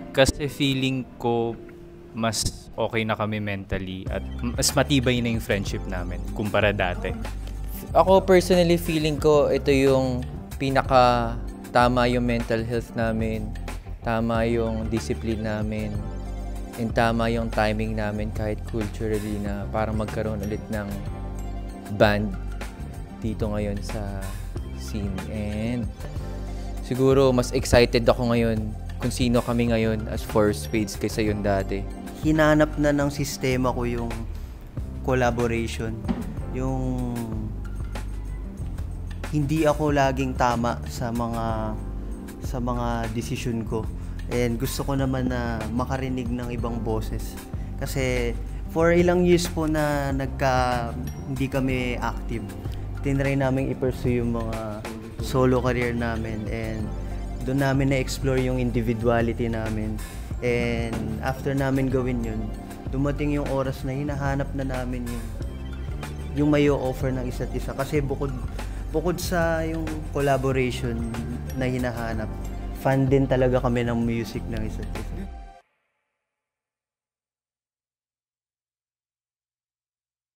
Kasi feeling ko mas okay na kami mentally at mas matibay na yung friendship namin kumpara dati. Ako personally feeling ko ito yung pinaka tama yung mental health namin, tama yung discipline namin, and tama yung timing namin kahit culturally na parang magkaroon ulit ng band dito ngayon sa scene. And siguro mas excited ako ngayon kung sino kami ngayon as Four Spades kaysa yun dati. Hinanap na ng sistema ko yung collaboration, yung hindi ako laging tama sa mga decision ko, and gusto ko naman na makarinig ng ibang boses kasi for ilang years po na hindi kami active, tinry namin i-pursue yung mga solo career namin, and doon namin na-explore yung individuality namin. And after namin gawin yun, dumating yung oras na hinahanap na namin yung may offer ng isa't isa, kasi bukod sa yung collaboration na hinahanap, fan din talaga kami ng music ng isa't isa.